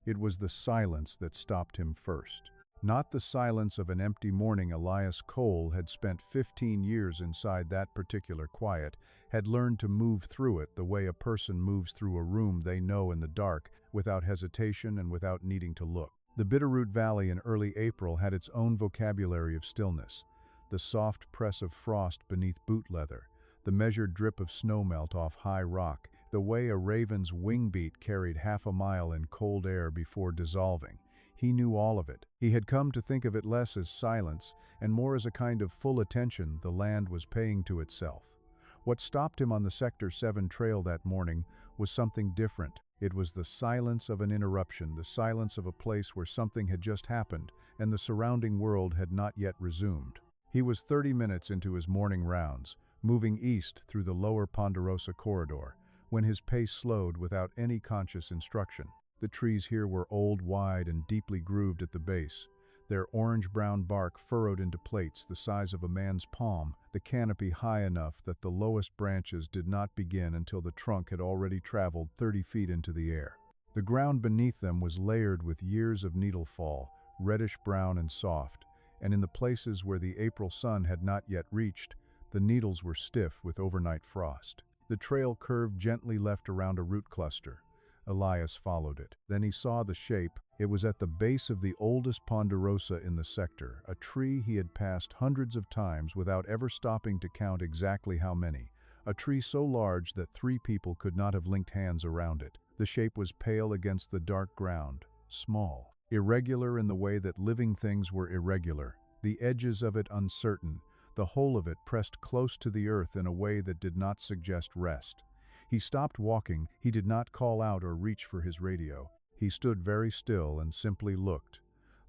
It was the silence that stopped him first. Not the silence of an empty morning. Elias Cole had spent 15 years inside that particular quiet, had learned to move through it the way a person moves through a room they know in the dark, without hesitation and without needing to look. The Bitterroot Valley in early April had its own vocabulary of stillness. The soft press of frost beneath boot leather, the measured drip of snowmelt off high rock, the way a raven's wing beat carried half a mile in cold air before dissolving. He knew all of it. He had come to think of it less as silence and more as a kind of full attention the land was paying to itself. What stopped him on the Sector 7 trail that morning was something different. It was the silence of an interruption, the silence of a place where something had just happened and the surrounding world had not yet resumed. He was 30 minutes into his morning rounds, moving east through the lower Ponderosa corridor, when his pace slowed without any conscious instruction. The trees here were old, wide, and deeply grooved at the base, their orange-brown bark furrowed into plates the size of a man's palm, the canopy high enough that the lowest branches did not begin until the trunk had already traveled 30 feet into the air. The ground beneath them was layered with years of needlefall, reddish-brown and soft, and in the places where the April sun had not yet reached, the needles were stiff with overnight frost. The trail curved gently left around a root cluster. Elias followed it. Then he saw the shape. It was at the base of the oldest ponderosa in the sector, a tree he had passed hundreds of times without ever stopping to count exactly how many. A tree so large that 3 people could not have linked hands around it. The shape was pale against the dark ground, small, irregular in the way that living things were irregular, the edges of it uncertain, the whole of it pressed close to the earth in a way that did not suggest rest. He stopped walking. He did not call out or reach for his radio. He stood very still and simply looked,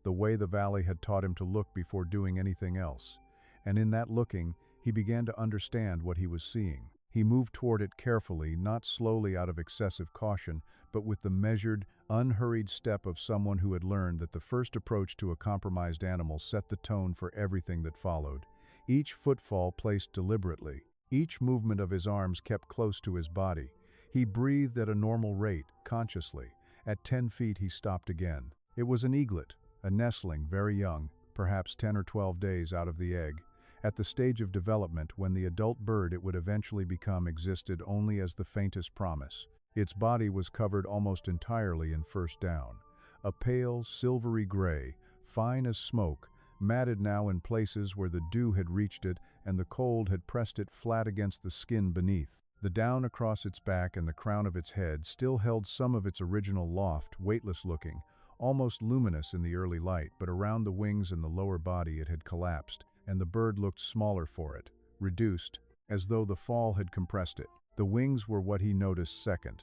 the way the valley had taught him to look before doing anything else. And in that looking, he began to understand what he was seeing. He moved toward it carefully, not slowly out of excessive caution, but with the measured, unhurried step of someone who had learned that the first approach to a compromised animal set the tone for everything that followed. Each footfall placed deliberately, each movement of his arms kept close to his body. He breathed at a normal rate, consciously. At 10 feet he stopped again. It was an eaglet, a nestling, very young, perhaps 10 or 12 days out of the egg. At the stage of development when the adult bird it would eventually become existed only as the faintest promise. Its body was covered almost entirely in first down. A pale, silvery gray, fine as smoke, matted now in places where the dew had reached it and the cold had pressed it flat against the skin beneath. The down across its back and the crown of its head still held some of its original loft, weightless looking, almost luminous in the early light, but around the wings and the lower body it had collapsed, and the bird looked smaller for it, reduced, as though the fall had compressed it. The wings were what he noticed second.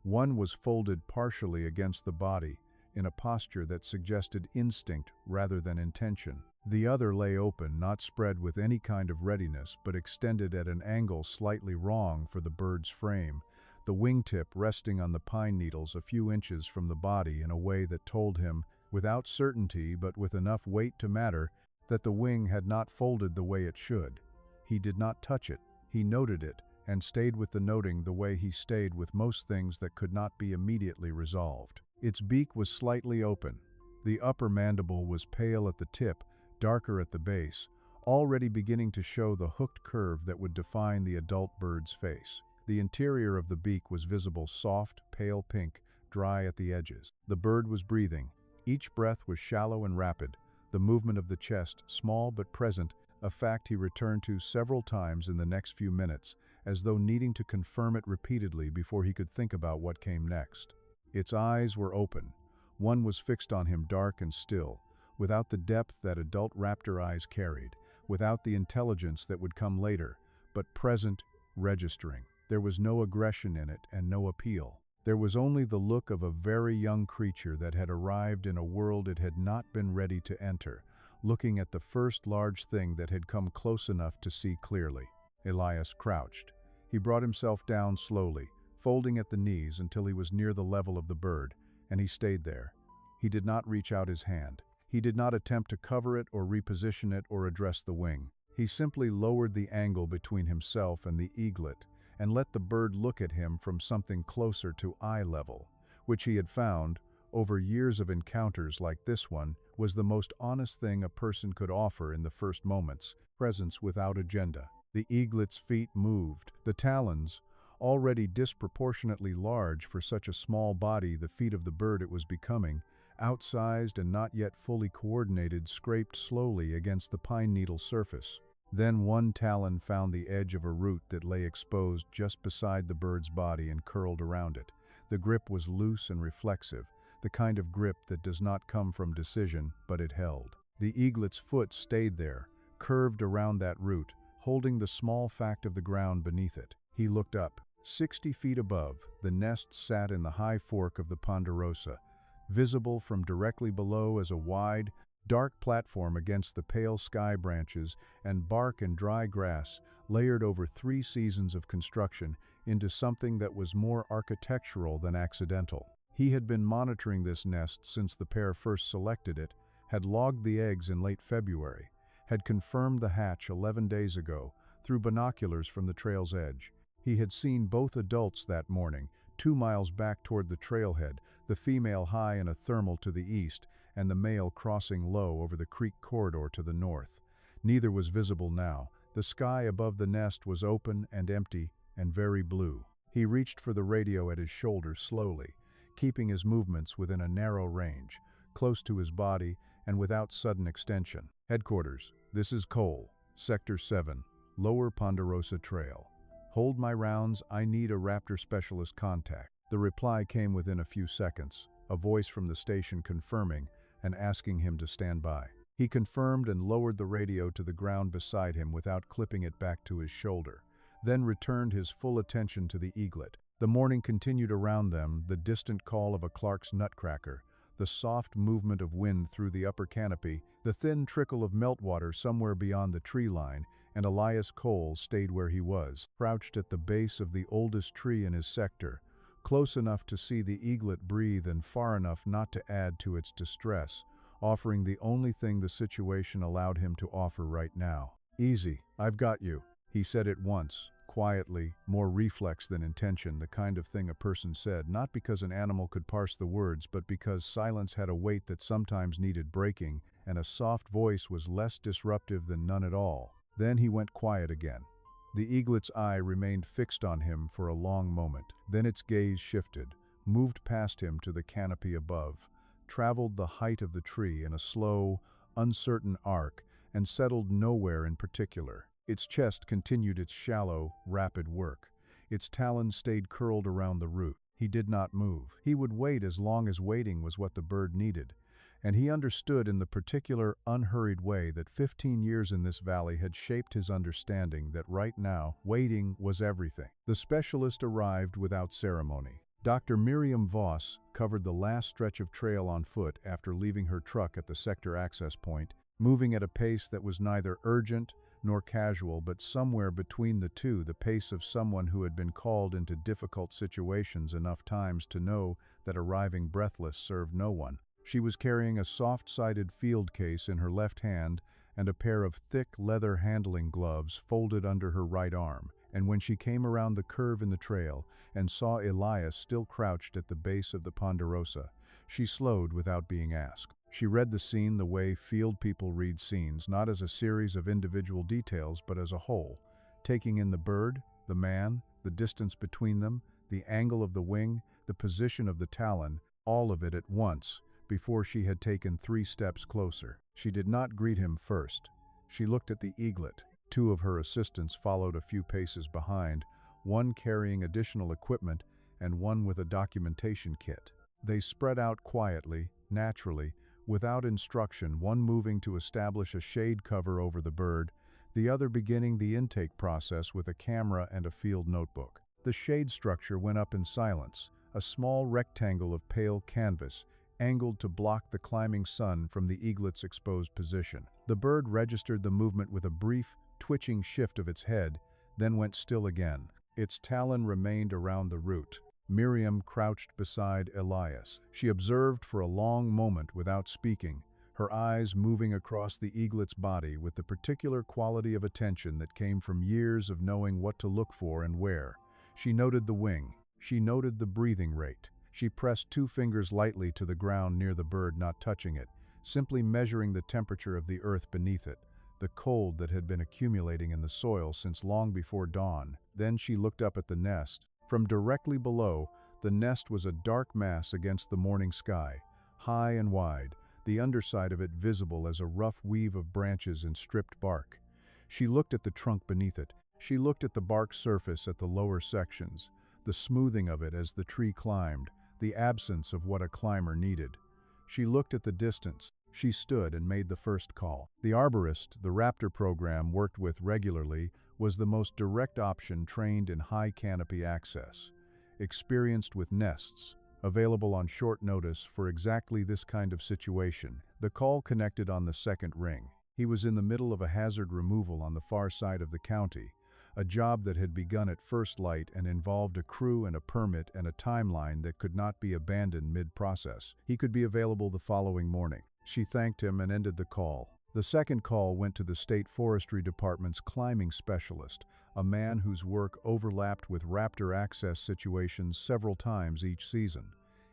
One was folded partially against the body, in a posture that suggested instinct rather than intention. The other lay open, not spread with any kind of readiness, but extended at an angle slightly wrong for the bird's frame, the wingtip resting on the pine needles a few inches from the body in a way that told him, without certainty but with enough weight to matter, that the wing had not folded the way it should. He did not touch it. He noted it, and stayed with the noting the way he stayed with most things that could not be immediately resolved. Its beak was slightly open. The upper mandible was pale at the tip, darker at the base, already beginning to show the hooked curve that would define the adult bird's face. The interior of the beak was visible, soft, pale pink, dry at the edges. The bird was breathing. Each breath was shallow and rapid, the movement of the chest small but present, a fact he returned to several times in the next few minutes, as though needing to confirm it repeatedly before he could think about what came next. Its eyes were open. One was fixed on him, dark and still, without the depth that adult raptor eyes carried, without the intelligence that would come later, but present, registering. There was no aggression in it and no appeal. There was only the look of a very young creature that had arrived in a world it had not been ready to enter, looking at the first large thing that had come close enough to see clearly. Elias crouched. He brought himself down slowly, folding at the knees until he was near the level of the bird, and he stayed there. He did not reach out his hand. He did not attempt to cover it or reposition it or address the wing. He simply lowered the angle between himself and the eaglet and let the bird look at him from something closer to eye level, which he had found, over years of encounters like this one, was the most honest thing a person could offer in the first moments, presence without agenda. The eaglet's feet moved. The talons, already disproportionately large for such a small body, the feet of the bird it was becoming, outsized and not yet fully coordinated, scraped slowly against the pine needle surface. Then one talon found the edge of a root that lay exposed just beside the bird's body and curled around it. The grip was loose and reflexive, the kind of grip that does not come from decision, but it held. The eaglet's foot stayed there, curved around that root, holding the small fact of the ground beneath it. He looked up. 60 feet above, the nest sat in the high fork of the ponderosa, visible from directly below as a wide, dark platform against the pale sky. Branches and bark and dry grass, layered over 3 seasons of construction, into something that was more architectural than accidental. He had been monitoring this nest since the pair first selected it, had logged the eggs in late February, had confirmed the hatch 11 days ago through binoculars from the trail's edge. He had seen both adults that morning, 2 miles back toward the trailhead, the female high in a thermal to the east, and the male crossing low over the creek corridor to the north. Neither was visible now. The sky above the nest was open and empty and very blue. He reached for the radio at his shoulder slowly, keeping his movements within a narrow range, close to his body and without sudden extension. Headquarters, this is Cole, Sector 7, Lower Ponderosa Trail. Hold my rounds, I need a raptor specialist contact. The reply came within a few seconds, a voice from the station confirming and asking him to stand by. He confirmed and lowered the radio to the ground beside him without clipping it back to his shoulder, then returned his full attention to the eaglet. The morning continued around them, the distant call of a Clark's nutcracker, the soft movement of wind through the upper canopy, the thin trickle of meltwater somewhere beyond the tree line, and Elias Cole stayed where he was, crouched at the base of the oldest tree in his sector, close enough to see the eaglet breathe and far enough not to add to its distress, offering the only thing the situation allowed him to offer right now. "Easy, I've got you," he said at once, quietly, more reflex than intention, the kind of thing a person said, not because an animal could parse the words, but because silence had a weight that sometimes needed breaking, and a soft voice was less disruptive than none at all. Then he went quiet again. The eaglet's eye remained fixed on him for a long moment. Then its gaze shifted, moved past him to the canopy above, traveled the height of the tree in a slow, uncertain arc, and settled nowhere in particular. Its chest continued its shallow, rapid work. Its talons stayed curled around the root. He did not move. He would wait as long as waiting was what the bird needed. And he understood in the particular, unhurried way that 15 years in this valley had shaped his understanding that right now, waiting was everything. The specialist arrived without ceremony. Dr. Miriam Voss covered the last stretch of trail on foot after leaving her truck at the sector access point, moving at a pace that was neither urgent nor casual, but somewhere between the two, the pace of someone who had been called into difficult situations enough times to know that arriving breathless served no one. She was carrying a soft-sided field case in her left hand and a pair of thick leather handling gloves folded under her right arm, and when she came around the curve in the trail and saw Elias still crouched at the base of the ponderosa, she slowed without being asked. She read the scene the way field people read scenes, not as a series of individual details, but as a whole, taking in the bird, the man, the distance between them, the angle of the wing, the position of the talon, all of it at once, before she had taken 3 steps closer. She did not greet him first. She looked at the eaglet. 2 of her assistants followed a few paces behind, one carrying additional equipment and one with a documentation kit. They spread out quietly, naturally, without instruction, one moving to establish a shade cover over the bird, the other beginning the intake process with a camera and a field notebook. The shade structure went up in silence, a small rectangle of pale canvas, angled to block the climbing sun from the eaglet's exposed position. The bird registered the movement with a brief, twitching shift of its head, then went still again. Its talon remained around the root. Miriam crouched beside Elias. She observed for a long moment without speaking, her eyes moving across the eaglet's body with the particular quality of attention that came from years of knowing what to look for and where. She noted the wing. She noted the breathing rate. She pressed 2 fingers lightly to the ground near the bird, not touching it, simply measuring the temperature of the earth beneath it, the cold that had been accumulating in the soil since long before dawn. Then she looked up at the nest. From directly below, the nest was a dark mass against the morning sky, high and wide, the underside of it visible as a rough weave of branches and stripped bark. She looked at the trunk beneath it. She looked at the bark surface at the lower sections, the smoothing of it as the tree climbed, the absence of what a climber needed. She looked at the distance. She stood and made the first call. The arborist the raptor program worked with regularly was the most direct option, trained in high canopy access, experienced with nests, available on short notice for exactly this kind of situation. The call connected on the second ring. He was in the middle of a hazard removal on the far side of the county, a job that had begun at first light and involved a crew and a permit and a timeline that could not be abandoned mid-process. He could be available the following morning. She thanked him and ended the call. The second call went to the State Forestry Department's climbing specialist, a man whose work overlapped with raptor access situations several times each season.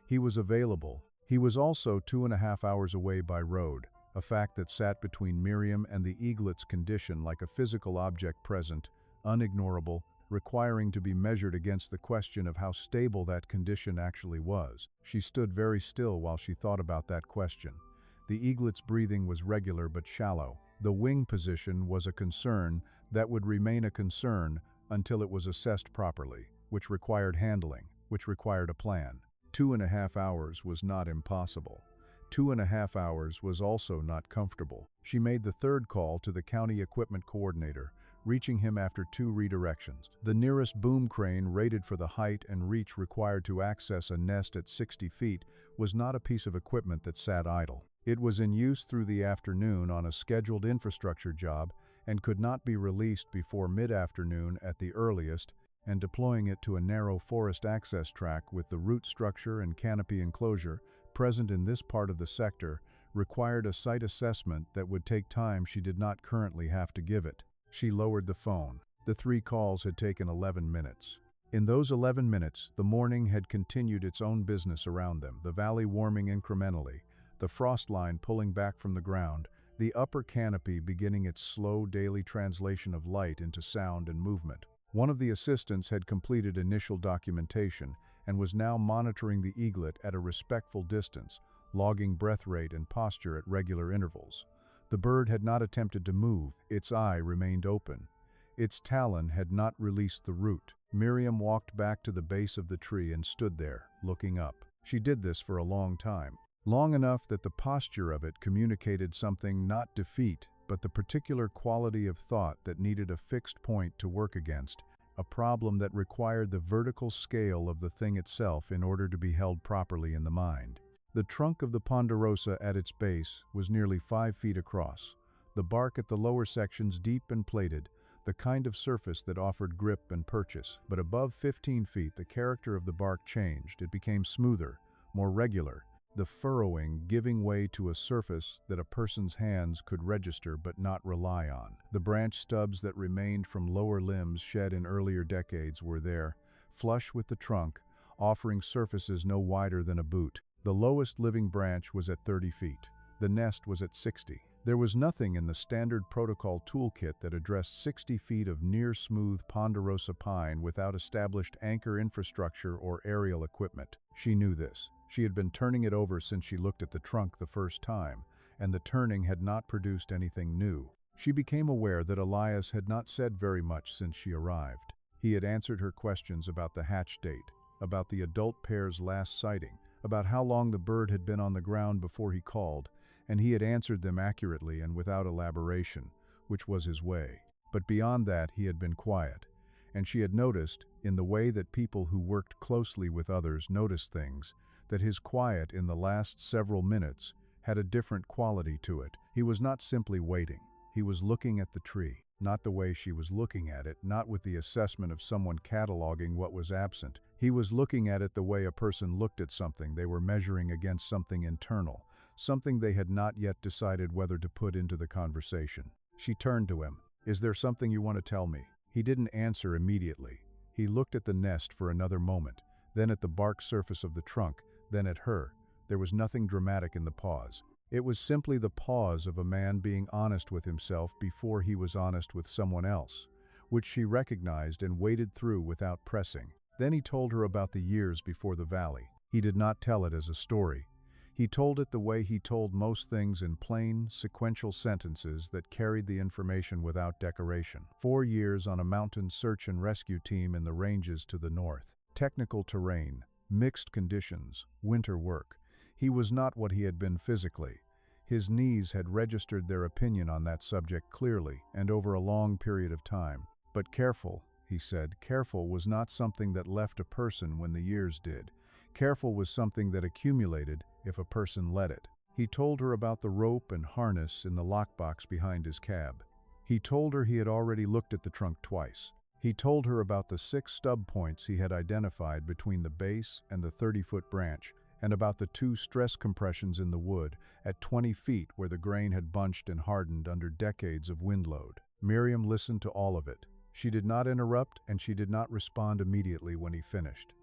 He was available. He was also 2.5 hours away by road, a fact that sat between Miriam and the eaglet's condition like a physical object present, unignorable, requiring to be measured against the question of how stable that condition actually was. She stood very still while she thought about that question. The eaglet's breathing was regular but shallow. The wing position was a concern that would remain a concern until it was assessed properly, which required handling, which required a plan. 2.5 hours was not impossible. 2.5 hours was also not comfortable. She made the third call to the county equipment coordinator, reaching him after 2 redirections. The nearest boom crane, rated for the height and reach required to access a nest at 60 feet, was not a piece of equipment that sat idle. It was in use through the afternoon on a scheduled infrastructure job and could not be released before mid-afternoon at the earliest, and deploying it to a narrow forest access track with the root structure and canopy enclosure present in this part of the sector required a site assessment that would take time she did not currently have to give it. She lowered the phone. The 3 calls had taken 11 minutes. In those 11 minutes, the morning had continued its own business around them, the valley warming incrementally, the frost line pulling back from the ground, the upper canopy beginning its slow daily translation of light into sound and movement. One of the assistants had completed initial documentation and was now monitoring the eaglet at a respectful distance, logging breath rate and posture at regular intervals. The bird had not attempted to move. Its eye remained open. Its talon had not released the root. Miriam walked back to the base of the tree and stood there, looking up. She did this for a long time. Long enough that the posture of it communicated something, not defeat, but the particular quality of thought that needed a fixed point to work against, a problem that required the vertical scale of the thing itself in order to be held properly in the mind. The trunk of the ponderosa at its base was nearly 5 feet across, the bark at the lower sections deep and plated, the kind of surface that offered grip and purchase. But above 15 feet, the character of the bark changed. It became smoother, more regular, the furrowing giving way to a surface that a person's hands could register but not rely on. The branch stubs that remained from lower limbs shed in earlier decades were there, flush with the trunk, offering surfaces no wider than a boot. The lowest living branch was at 30 feet. The nest was at 60. There was nothing in the standard protocol toolkit that addressed 60 feet of near-smooth ponderosa pine without established anchor infrastructure or aerial equipment. She knew this. She had been turning it over since she looked at the trunk the first time, and the turning had not produced anything new. She became aware that Elias had not said very much since she arrived. He had answered her questions about the hatch date, about the adult pair's last sighting, about how long the bird had been on the ground before he called, and he had answered them accurately and without elaboration, which was his way. But beyond that, he had been quiet, and she had noticed, in the way that people who worked closely with others notice things, that his quiet in the last several minutes had a different quality to it. He was not simply waiting. He was looking at the tree, not the way she was looking at it, not with the assessment of someone cataloging what was absent. He was looking at it the way a person looked at something they were measuring against something internal, something they had not yet decided whether to put into the conversation. She turned to him. "Is there something you want to tell me?" He didn't answer immediately. He looked at the nest for another moment, then at the bark surface of the trunk, then at her. There was nothing dramatic in the pause. It was simply the pause of a man being honest with himself before he was honest with someone else, which she recognized and waded through without pressing. Then he told her about the years before the valley. He did not tell it as a story. He told it the way he told most things, in plain, sequential sentences that carried the information without decoration. 4 years on a mountain search and rescue team in the ranges to the north. Technical terrain, mixed conditions, winter work. He was not what he had been physically. His knees had registered their opinion on that subject clearly and over a long period of time. But careful, he said, careful was not something that left a person when the years did. Careful was something that accumulated if a person let it. He told her about the rope and harness in the lockbox behind his cab. He told her he had already looked at the trunk twice. He told her about the 6 stub points he had identified between the base and the 30-foot branch, and about the 2 stress compressions in the wood at 20 feet where the grain had bunched and hardened under decades of wind load. Miriam listened to all of it. She did not interrupt, and she did not respond immediately when he finished.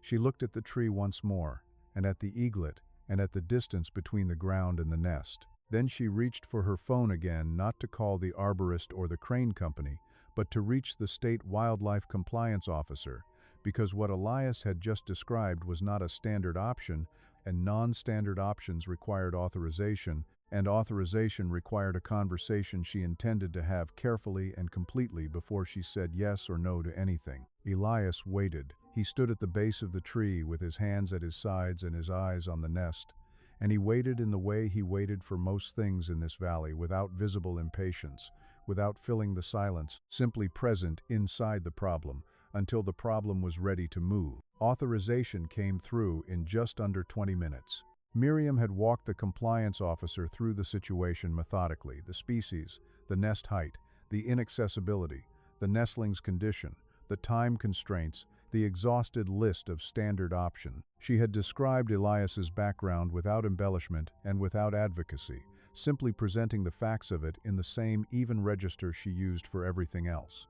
She looked at the tree once more, and at the eaglet, and at the distance between the ground and the nest. Then she reached for her phone again, not to call the arborist or the crane company, but to reach the state wildlife compliance officer, because what Elias had just described was not a standard option, and non-standard options required authorization, and authorization required a conversation she intended to have carefully and completely before she said yes or no to anything. Elias waited. He stood at the base of the tree with his hands at his sides and his eyes on the nest, and he waited in the way he waited for most things in this valley, without visible impatience, without filling the silence, simply present inside the problem, until the problem was ready to move. Authorization came through in just under 20 minutes. Miriam had walked the compliance officer through the situation methodically: the species, the nest height, the inaccessibility, the nestling's condition, the time constraints, the exhausted list of standard options. She had described Elias's background without embellishment and without advocacy, simply presenting the facts of it in the same even register she used for everything else.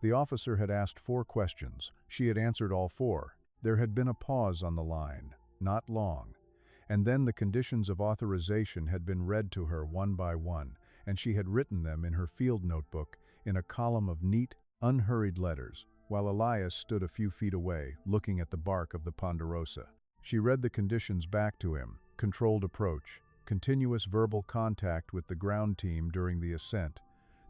The officer had asked 4 questions. She had answered all 4. There had been a pause on the line, not long. And then the conditions of authorization had been read to her one by one, and she had written them in her field notebook in a column of neat, unhurried letters, while Elias stood a few feet away, looking at the bark of the ponderosa. She read the conditions back to him: controlled approach, continuous verbal contact with the ground team during the ascent,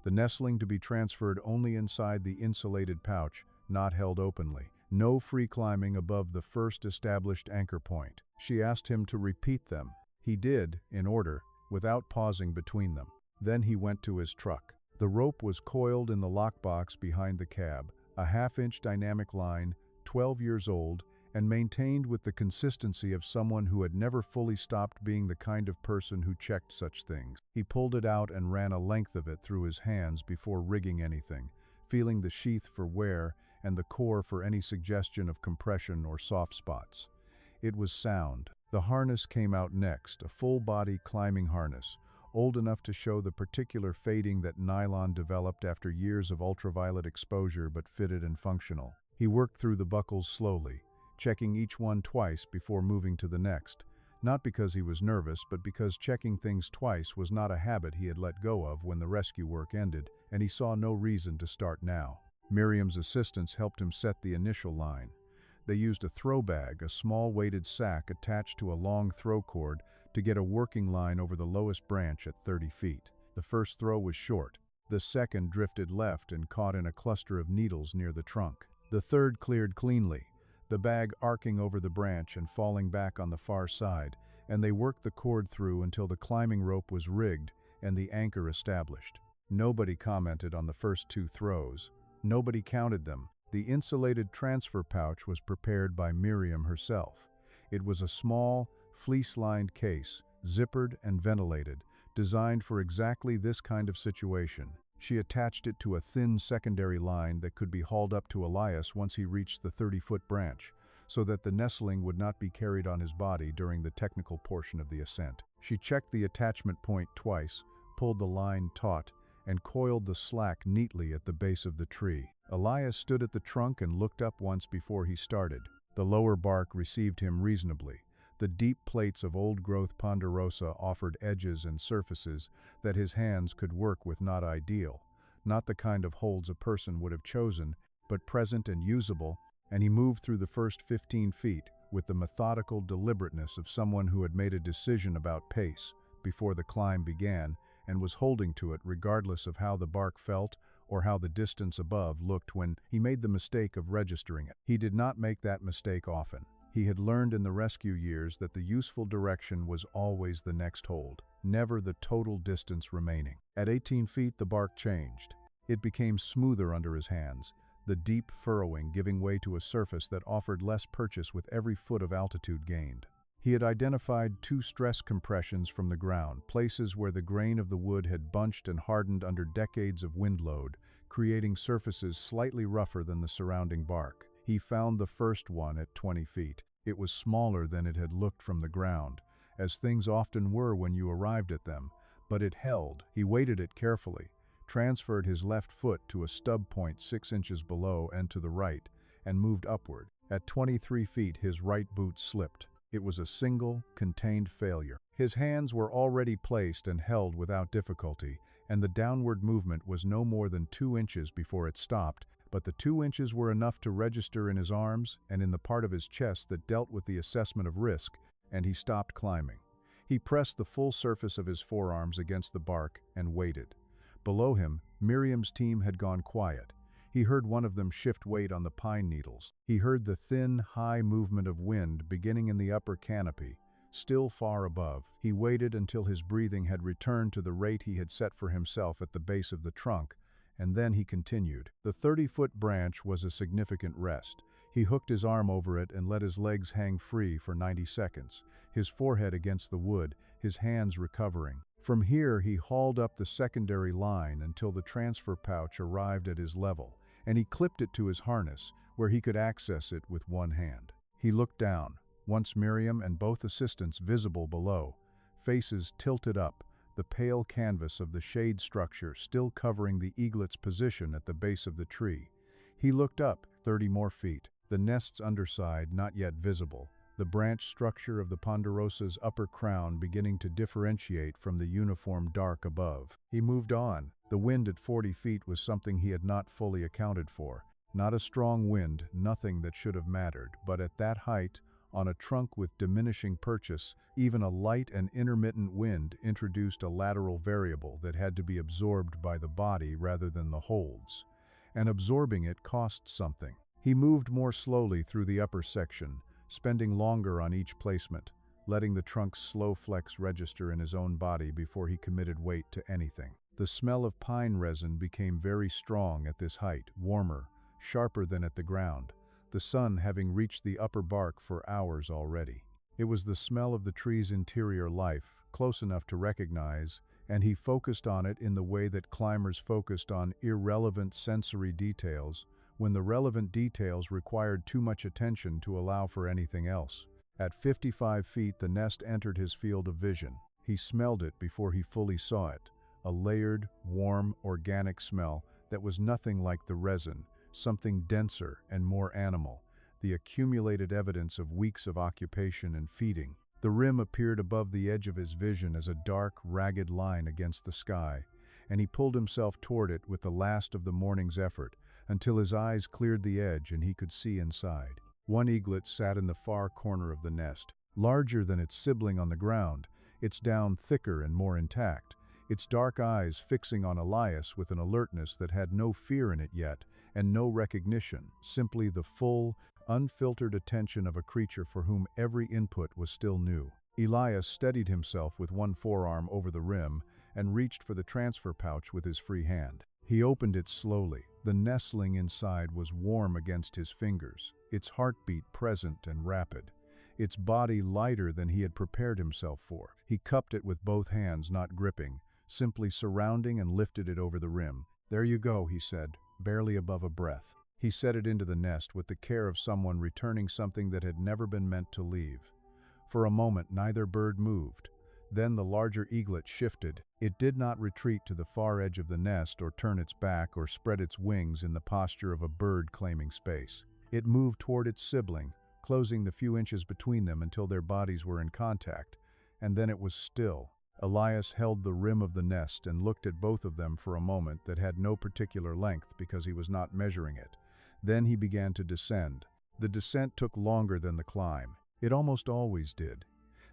the nestling to be transferred only inside the insulated pouch, not held openly, no free climbing above the first established anchor point. She asked him to repeat them. He did, in order, without pausing between them. Then he went to his truck. The rope was coiled in the lockbox behind the cab, a half-inch dynamic line, 12 years old, and maintained with the consistency of someone who had never fully stopped being the kind of person who checked such things. He pulled it out and ran a length of it through his hands before rigging anything, feeling the sheath for wear and the core for any suggestion of compression or soft spots. It was sound. The harness came out next, a full-body climbing harness, old enough to show the particular fading that nylon developed after years of ultraviolet exposure, but fitted and functional. He worked through the buckles slowly, checking each one twice before moving to the next, not because he was nervous, but because checking things twice was not a habit he had let go of when the rescue work ended, and he saw no reason to start now. Miriam's assistants helped him set the initial line. They used a throw bag, a small weighted sack attached to a long throw cord, to get a working line over the lowest branch at 30 feet. The first throw was short. The second drifted left and caught in a cluster of needles near the trunk. The third cleared cleanly, the bag arcing over the branch and falling back on the far side, and they worked the cord through until the climbing rope was rigged and the anchor established. Nobody commented on the first 2 throws. Nobody counted them. The insulated transfer pouch was prepared by Miriam herself. It was a small, fleece-lined case, zippered and ventilated, designed for exactly this kind of situation. She attached it to a thin secondary line that could be hauled up to Elias once he reached the 30-foot branch, so that the nestling would not be carried on his body during the technical portion of the ascent. She checked the attachment point twice, pulled the line taut, and coiled the slack neatly at the base of the tree. Elias stood at the trunk and looked up once before he started. The lower bark received him reasonably. The deep plates of old-growth ponderosa offered edges and surfaces that his hands could work with, not ideal, not the kind of holds a person would have chosen, but present and usable, and he moved through the first 15 feet with the methodical deliberateness of someone who had made a decision about pace before the climb began and was holding to it regardless of how the bark felt or how the distance above looked when he made the mistake of registering it. He did not make that mistake often. He had learned in the rescue years that the useful direction was always the next hold, never the total distance remaining. At 18 feet, the bark changed. It became smoother under his hands, the deep furrowing giving way to a surface that offered less purchase with every foot of altitude gained. He had identified 2 stress compressions from the ground, places where the grain of the wood had bunched and hardened under decades of wind load, creating surfaces slightly rougher than the surrounding bark. He found the first one at 20 feet. It was smaller than it had looked from the ground, as things often were when you arrived at them, but it held. He weighted it carefully, transferred his left foot to a stub point 6 inches below and to the right, and moved upward. At 23 feet, his right boot slipped. It was a single, contained failure. His hands were already placed and held without difficulty, and the downward movement was no more than 2 inches before it stopped, but the 2 inches were enough to register in his arms and in the part of his chest that dealt with the assessment of risk, and he stopped climbing. He pressed the full surface of his forearms against the bark and waited. Below him, Miriam's team had gone quiet. He heard one of them shift weight on the pine needles. He heard the thin, high movement of wind beginning in the upper canopy, still far above. He waited until his breathing had returned to the rate he had set for himself at the base of the trunk, and then he continued. The 30-foot branch was a significant rest. He hooked his arm over it and let his legs hang free for 90 seconds, his forehead against the wood, his hands recovering. From here, he hauled up the secondary line until the transfer pouch arrived at his level, and he clipped it to his harness, where he could access it with one hand. He looked down, once Miriam and both assistants visible below, faces tilted up, the pale canvas of the shade structure still covering the eaglet's position at the base of the tree. He looked up 30 more feet, the nest's underside not yet visible, the branch structure of the ponderosa's upper crown beginning to differentiate from the uniform dark above. He moved on. The wind at 40 feet was something he had not fully accounted for. Not a strong wind, nothing that should have mattered, but at that height, on a trunk with diminishing purchase, even a light and intermittent wind introduced a lateral variable that had to be absorbed by the body rather than the holds. And absorbing it cost something. He moved more slowly through the upper section, spending longer on each placement, letting the trunk's slow flex register in his own body before he committed weight to anything. The smell of pine resin became very strong at this height, warmer, sharper than at the ground, the sun having reached the upper bark for hours already. It was the smell of the tree's interior life, close enough to recognize, and he focused on it in the way that climbers focused on irrelevant sensory details, when the relevant details required too much attention to allow for anything else. At 55 feet, the nest entered his field of vision. He smelled it before he fully saw it, a layered, warm, organic smell that was nothing like the resin, something denser and more animal, the accumulated evidence of weeks of occupation and feeding. The rim appeared above the edge of his vision as a dark, ragged line against the sky, and he pulled himself toward it with the last of the morning's effort, until his eyes cleared the edge and he could see inside. One eaglet sat in the far corner of the nest, larger than its sibling on the ground, its down thicker and more intact, its dark eyes fixing on Elias with an alertness that had no fear in it yet, and no recognition, simply the full, unfiltered attention of a creature for whom every input was still new. Elias steadied himself with one forearm over the rim and reached for the transfer pouch with his free hand. He opened it slowly. The nestling inside was warm against his fingers, its heartbeat present and rapid, its body lighter than he had prepared himself for. He cupped it with both hands, not gripping, simply surrounding and lifted it over the rim. "There you go," he said, barely above a breath. He set it into the nest with the care of someone returning something that had never been meant to leave. For a moment, neither bird moved. Then the larger eaglet shifted. It did not retreat to the far edge of the nest or turn its back or spread its wings in the posture of a bird claiming space. It moved toward its sibling, closing the few inches between them until their bodies were in contact, and then it was still. Elias held the rim of the nest and looked at both of them for a moment that had no particular length because he was not measuring it. Then he began to descend. The descent took longer than the climb. It almost always did.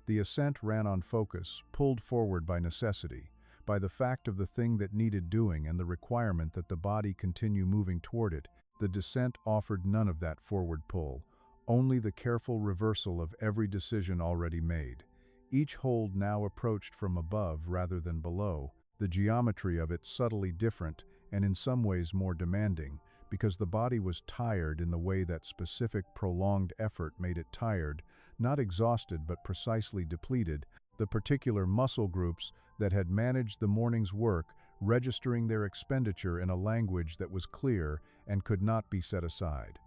The ascent ran on focus, pulled forward by necessity, by the fact of the thing that needed doing and the requirement that the body continue moving toward it. The descent offered none of that forward pull, only the careful reversal of every decision already made. Each hold now approached from above rather than below, the geometry of it subtly different and in some ways more demanding, because the body was tired in the way that specific prolonged effort made it tired, not exhausted but precisely depleted, the particular muscle groups that had managed the morning's work, registering their expenditure in a language that was clear and could not be set aside.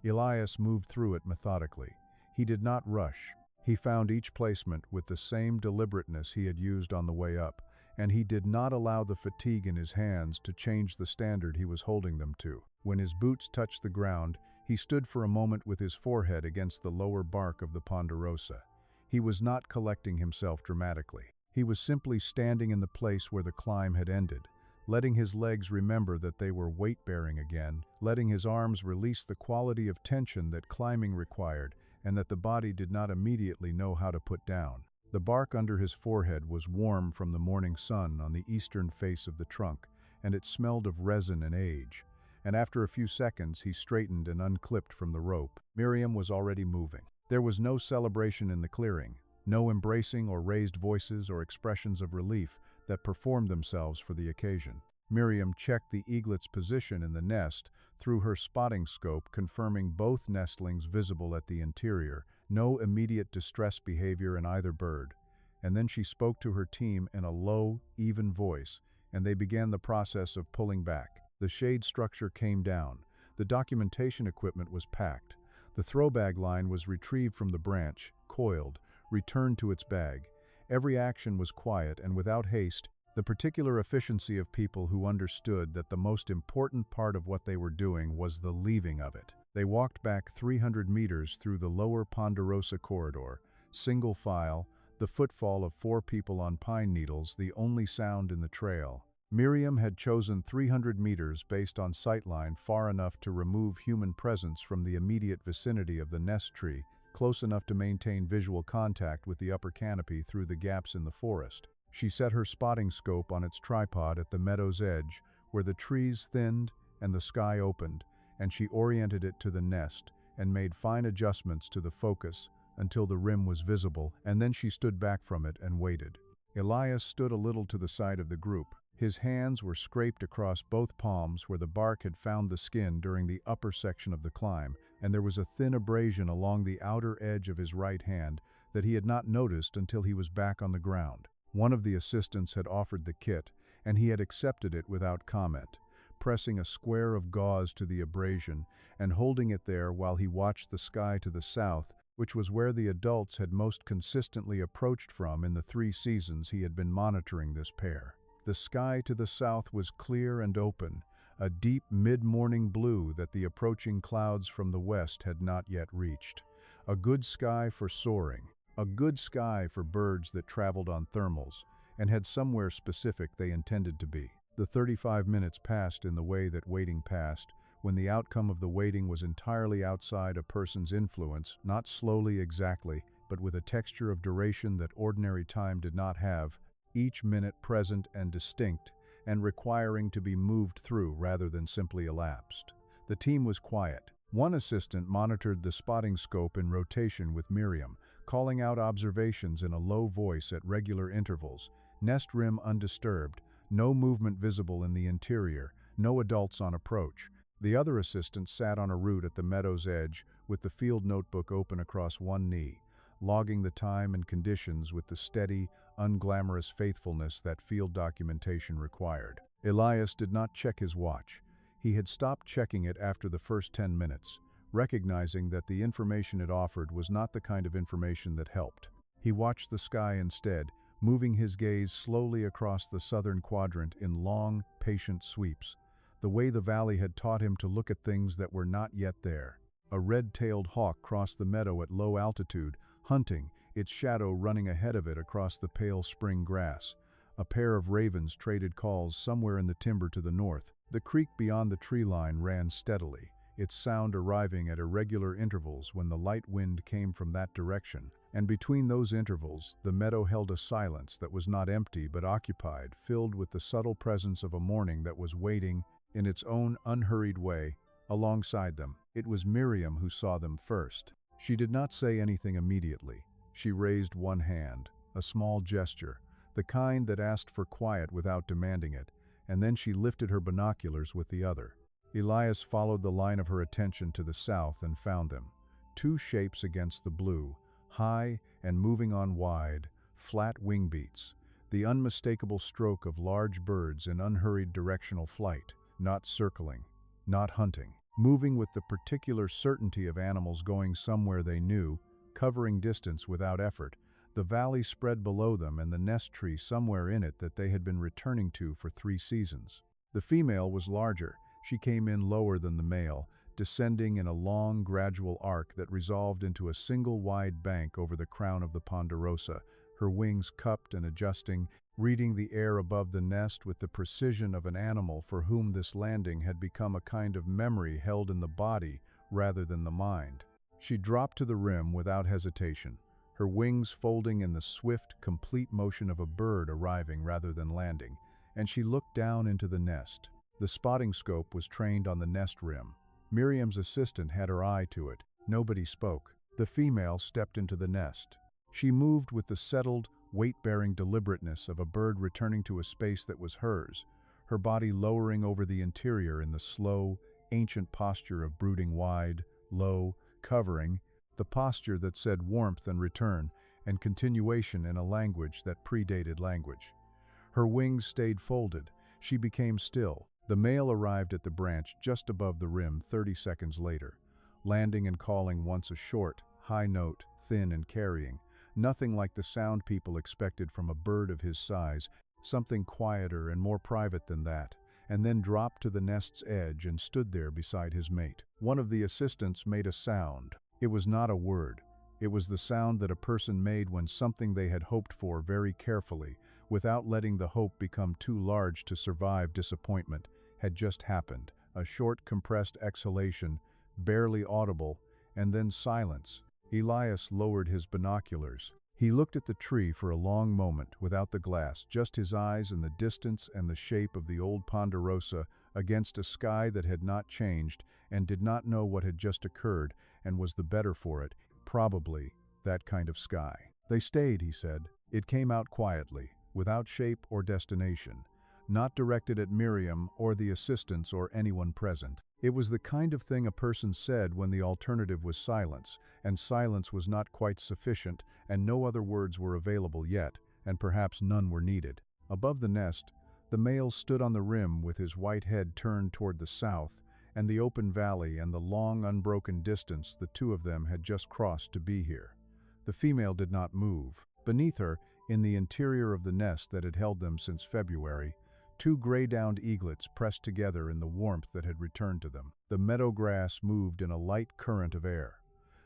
Elias moved through it methodically. He did not rush. He found each placement with the same deliberateness he had used on the way up, and he did not allow the fatigue in his hands to change the standard he was holding them to. When his boots touched the ground, he stood for a moment with his forehead against the lower bark of the ponderosa. He was not collecting himself dramatically. He was simply standing in the place where the climb had ended, letting his legs remember that they were weight-bearing again, letting his arms release the quality of tension that climbing required and that the body did not immediately know how to put down. The bark under his forehead was warm from the morning sun on the eastern face of the trunk, and it smelled of resin and age. And after a few seconds, he straightened and unclipped from the rope. Miriam was already moving. There was no celebration in the clearing, no embracing or raised voices or expressions of relief that performed themselves for the occasion. Miriam checked the eaglet's position in the nest through her spotting scope, confirming both nestlings visible at the interior, no immediate distress behavior in either bird. And then she spoke to her team in a low, even voice, and they began the process of pulling back. The shade structure came down. The documentation equipment was packed. The throwbag line was retrieved from the branch, coiled, returned to its bag. Every action was quiet and without haste, the particular efficiency of people who understood that the most important part of what they were doing was the leaving of it. They walked back 300 meters through the lower Ponderosa corridor, single file, the footfall of 4 people on pine needles the only sound in the trail. Miriam had chosen 300 meters based on sightline far enough to remove human presence from the immediate vicinity of the nest tree, close enough to maintain visual contact with the upper canopy through the gaps in the forest. She set her spotting scope on its tripod at the meadow's edge, where the trees thinned and the sky opened, and she oriented it to the nest and made fine adjustments to the focus until the rim was visible, and then she stood back from it and waited. Elias stood a little to the side of the group. His hands were scraped across both palms where the bark had found the skin during the upper section of the climb, and there was a thin abrasion along the outer edge of his right hand that he had not noticed until he was back on the ground. One of the assistants had offered the kit, and he had accepted it without comment, pressing a square of gauze to the abrasion and holding it there while he watched the sky to the south, which was where the adults had most consistently approached from in the 3 seasons he had been monitoring this pair. The sky to the south was clear and open, a deep mid-morning blue that the approaching clouds from the west had not yet reached. A good sky for soaring, a good sky for birds that traveled on thermals and had somewhere specific they intended to be. The 35 minutes passed in the way that waiting passed, when the outcome of the waiting was entirely outside a person's influence, not slowly exactly, but with a texture of duration that ordinary time did not have, each minute present and distinct, and requiring to be moved through rather than simply elapsed. The team was quiet. One assistant monitored the spotting scope in rotation with Miriam, calling out observations in a low voice at regular intervals. Nest rim undisturbed, no movement visible in the interior, no adults on approach. The other assistant sat on a root at the meadow's edge with the field notebook open across one knee, logging the time and conditions with the steady, unglamorous faithfulness that field documentation required. Elias did not check his watch. He had stopped checking it after the first 10 minutes, recognizing that the information it offered was not the kind of information that helped. He watched the sky instead, moving his gaze slowly across the southern quadrant in long, patient sweeps, the way the valley had taught him to look at things that were not yet there. A red-tailed hawk crossed the meadow at low altitude, hunting, its shadow running ahead of it across the pale spring grass. A pair of ravens traded calls somewhere in the timber to the north. The creek beyond the tree line ran steadily, its sound arriving at irregular intervals when the light wind came from that direction. And between those intervals, the meadow held a silence that was not empty but occupied, filled with the subtle presence of a morning that was waiting, in its own unhurried way, alongside them. It was Miriam who saw them first. She did not say anything immediately. She raised one hand, a small gesture, the kind that asked for quiet without demanding it, and then she lifted her binoculars with the other. Elias followed the line of her attention to the south and found them. Two shapes against the blue, high and moving on wide, flat wing beats, the unmistakable stroke of large birds in unhurried directional flight, not circling, not hunting, moving with the particular certainty of animals going somewhere they knew, covering distance without effort. The valley spread below them and the nest tree somewhere in it that they had been returning to for 3 seasons. The female was larger. She came in lower than the male, descending in a long, gradual arc that resolved into a single wide bank over the crown of the ponderosa, her wings cupped and adjusting, reading the air above the nest with the precision of an animal for whom this landing had become a kind of memory held in the body rather than the mind. She dropped to the rim without hesitation, her wings folding in the swift, complete motion of a bird arriving rather than landing, and she looked down into the nest. The spotting scope was trained on the nest rim. Miriam's assistant had her eye to it. Nobody spoke. The female stepped into the nest. She moved with the settled, weight-bearing deliberateness of a bird returning to a space that was hers, her body lowering over the interior in the slow, ancient posture of brooding wide, low, covering, the posture that said warmth and return, and continuation in a language that predated language. Her wings stayed folded. She became still. The male arrived at the branch just above the rim 30 seconds later, landing and calling once a short, high note, thin and carrying, nothing like the sound people expected from a bird of his size, something quieter and more private than that, and then dropped to the nest's edge and stood there beside his mate. One of the assistants made a sound. It was not a word. It was the sound that a person made when something they had hoped for very carefully, without letting the hope become too large to survive disappointment, had just happened. A short, compressed exhalation, barely audible, and then silence. Elias lowered his binoculars. He looked at the tree for a long moment without the glass, just his eyes and the distance and the shape of the old ponderosa against a sky that had not changed and did not know what had just occurred and was the better for it, probably that kind of sky. They stayed, he said. It came out quietly, without shape or destination, not directed at Miriam or the assistants or anyone present. It was the kind of thing a person said when the alternative was silence, and silence was not quite sufficient, and no other words were available yet, and perhaps none were needed. Above the nest, the male stood on the rim with his white head turned toward the south, and the open valley and the long unbroken distance the two of them had just crossed to be here. The female did not move. Beneath her, in the interior of the nest that had held them since February, 2 gray-downed eaglets pressed together in the warmth that had returned to them. The meadow grass moved in a light current of air.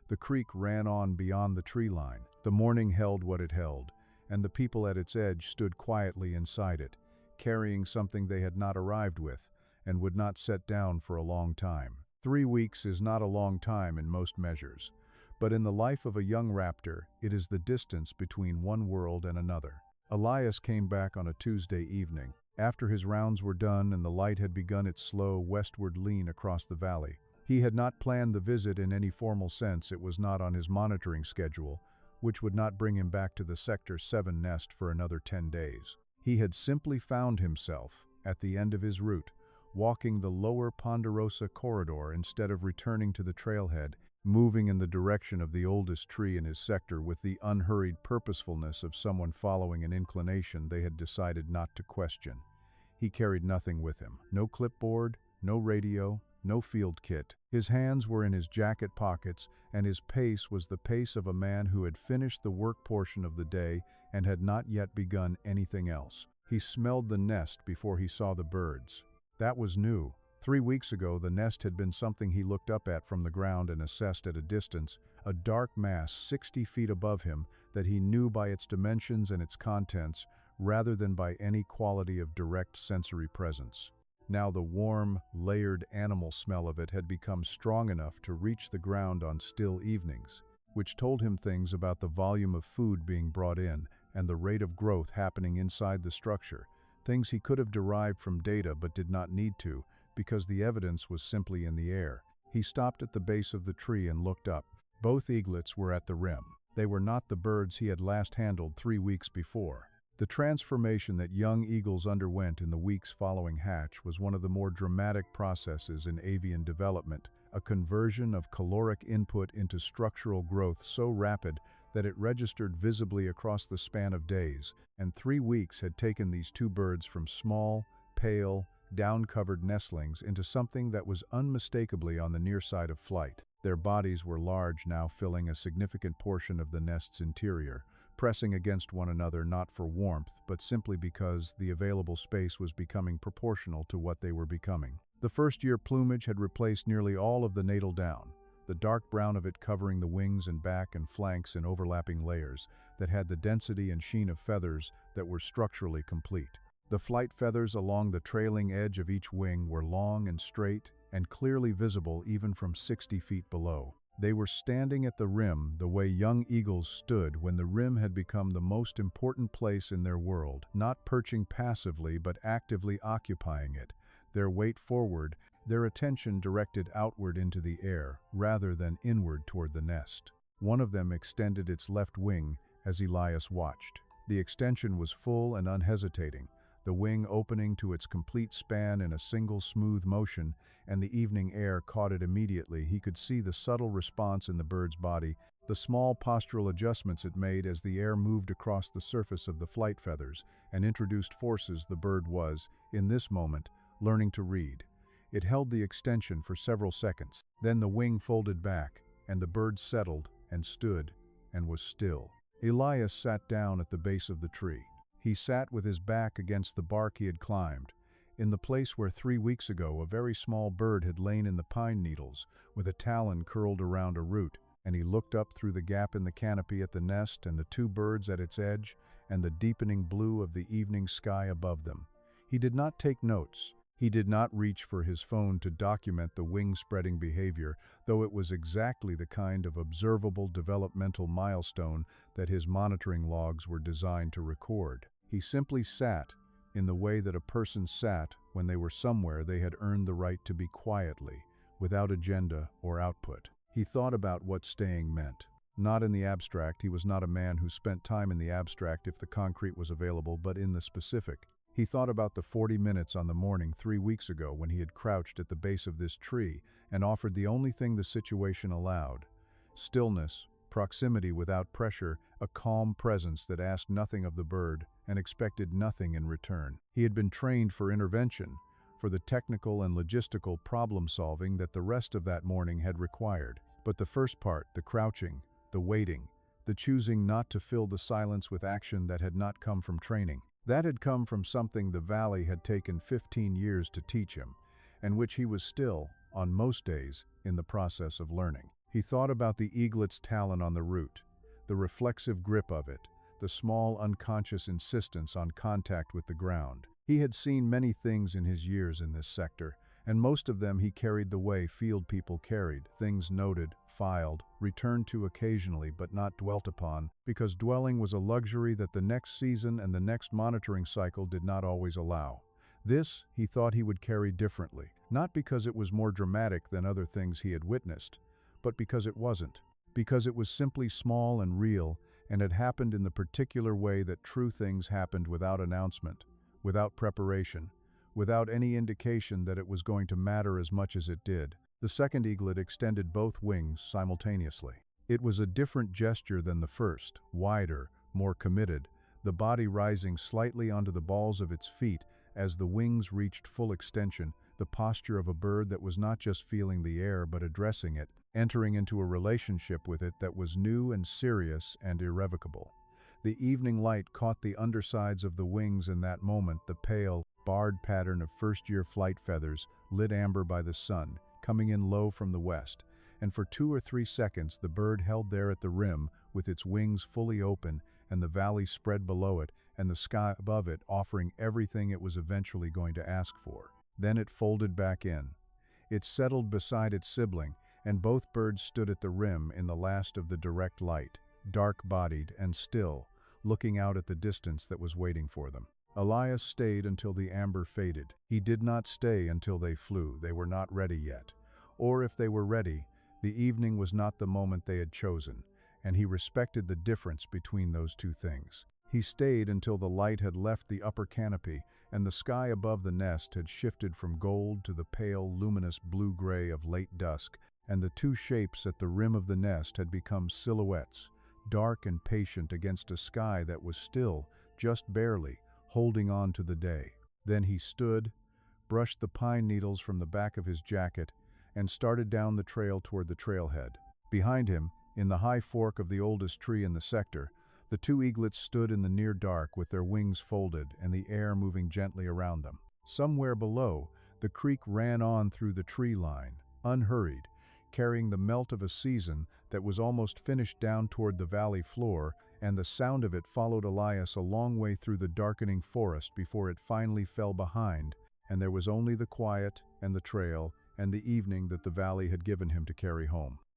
The creek ran on beyond the tree line. The morning held what it held, and the people at its edge stood quietly inside it, carrying something they had not arrived with and would not set down for a long time. 3 weeks is not a long time in most measures, but in the life of a young raptor, it is the distance between one world and another. Elias came back on a Tuesday evening, after his rounds were done and the light had begun its slow westward lean across the valley. He had not planned the visit in any formal sense. It was not on his monitoring schedule, which would not bring him back to the Sector 7 nest for another 10 days. He had simply found himself, at the end of his route, walking the lower Ponderosa corridor instead of returning to the trailhead, moving in the direction of the oldest tree in his sector with the unhurried purposefulness of someone following an inclination they had decided not to question. He carried nothing with him. No clipboard, no radio, no field kit. His hands were in his jacket pockets, and his pace was the pace of a man who had finished the work portion of the day and had not yet begun anything else. He smelled the nest before he saw the birds. That was new. 3 weeks ago, the nest had been something he looked up at from the ground and assessed at a distance, a dark mass 60 feet above him that he knew by its dimensions and its contents, rather than by any quality of direct sensory presence. Now the warm, layered animal smell of it had become strong enough to reach the ground on still evenings, which told him things about the volume of food being brought in and the rate of growth happening inside the structure, things he could have derived from data but did not need to, because the evidence was simply in the air. He stopped at the base of the tree and looked up. Both eaglets were at the rim. They were not the birds he had last handled 3 weeks before. The transformation that young eagles underwent in the weeks following hatch was one of the more dramatic processes in avian development, a conversion of caloric input into structural growth so rapid that it registered visibly across the span of days, and 3 weeks had taken these two birds from small, pale, down-covered nestlings into something that was unmistakably on the near side of flight. Their bodies were large now, filling a significant portion of the nest's interior, pressing against one another not for warmth, but simply because the available space was becoming proportional to what they were becoming. The first-year plumage had replaced nearly all of the natal down, the dark brown of it covering the wings and back and flanks in overlapping layers that had the density and sheen of feathers that were structurally complete. The flight feathers along the trailing edge of each wing were long and straight and clearly visible even from 60 feet below. They were standing at the rim the way young eagles stood when the rim had become the most important place in their world, not perching passively but actively occupying it, their weight forward, their attention directed outward into the air rather than inward toward the nest. One of them extended its left wing as Elias watched. The extension was full and unhesitating, the wing opening to its complete span in a single smooth motion, and the evening air caught it immediately. He could see the subtle response in the bird's body, the small postural adjustments it made as the air moved across the surface of the flight feathers and introduced forces the bird was, in this moment, learning to read. It held the extension for several seconds. Then the wing folded back, and the bird settled and stood and was still. Elias sat down at the base of the tree. He sat with his back against the bark he had climbed, in the place where 3 weeks ago a very small bird had lain in the pine needles, with a talon curled around a root, and he looked up through the gap in the canopy at the nest and the two birds at its edge and the deepening blue of the evening sky above them. He did not take notes. He did not reach for his phone to document the wing-spreading behavior, though it was exactly the kind of observable developmental milestone that his monitoring logs were designed to record. He simply sat, in the way that a person sat when they were somewhere they had earned the right to be quietly, without agenda or output. He thought about what staying meant. Not in the abstract. He was not a man who spent time in the abstract if the concrete was available, but in the specific. He thought about the 40 minutes on the morning 3 weeks ago when he had crouched at the base of this tree and offered the only thing the situation allowed: stillness, proximity without pressure, a calm presence that asked nothing of the bird and expected nothing in return. He had been trained for intervention, for the technical and logistical problem-solving that the rest of that morning had required. But the first part, the crouching, the waiting, the choosing not to fill the silence with action, that had not come from training. That had come from something the valley had taken 15 years to teach him, and which he was still, on most days, in the process of learning. He thought about the eaglet's talon on the root, the reflexive grip of it, the small unconscious insistence on contact with the ground. He had seen many things in his years in this sector, and most of them he carried the way field people carried, things noted, filed, returned to occasionally but not dwelt upon, because dwelling was a luxury that the next season and the next monitoring cycle did not always allow. This he thought he would carry differently, not because it was more dramatic than other things he had witnessed, but because it wasn't, because it was simply small and real, and had happened in the particular way that true things happened, without announcement, without preparation, without any indication that it was going to matter as much as it did. The second eaglet extended both wings simultaneously. It was a different gesture than the first, wider, more committed, the body rising slightly onto the balls of its feet as the wings reached full extension, the posture of a bird that was not just feeling the air but addressing it, entering into a relationship with it that was new and serious and irrevocable. The evening light caught the undersides of the wings in that moment, the pale, barred pattern of first-year flight feathers, lit amber by the sun, coming in low from the west, and for 2 or 3 seconds the bird held there at the rim, with its wings fully open, and the valley spread below it, and the sky above it offering everything it was eventually going to ask for. Then it folded back in. It settled beside its sibling, and both birds stood at the rim in the last of the direct light, dark-bodied and still, looking out at the distance that was waiting for them. Elias stayed until the amber faded. He did not stay until they flew. They were not ready yet. Or if they were ready, the evening was not the moment they had chosen, and he respected the difference between those two things. He stayed until the light had left the upper canopy and the sky above the nest had shifted from gold to the pale, luminous blue-gray of late dusk, and the two shapes at the rim of the nest had become silhouettes, dark and patient against a sky that was still, just barely, holding on to the day. Then he stood, brushed the pine needles from the back of his jacket, and started down the trail toward the trailhead. Behind him, in the high fork of the oldest tree in the sector, the two eaglets stood in the near dark with their wings folded and the air moving gently around them. Somewhere below, the creek ran on through the tree line, unhurried, carrying the melt of a season that was almost finished down toward the valley floor, and the sound of it followed Elias a long way through the darkening forest before it finally fell behind, and there was only the quiet and the trail and the evening that the valley had given him to carry home.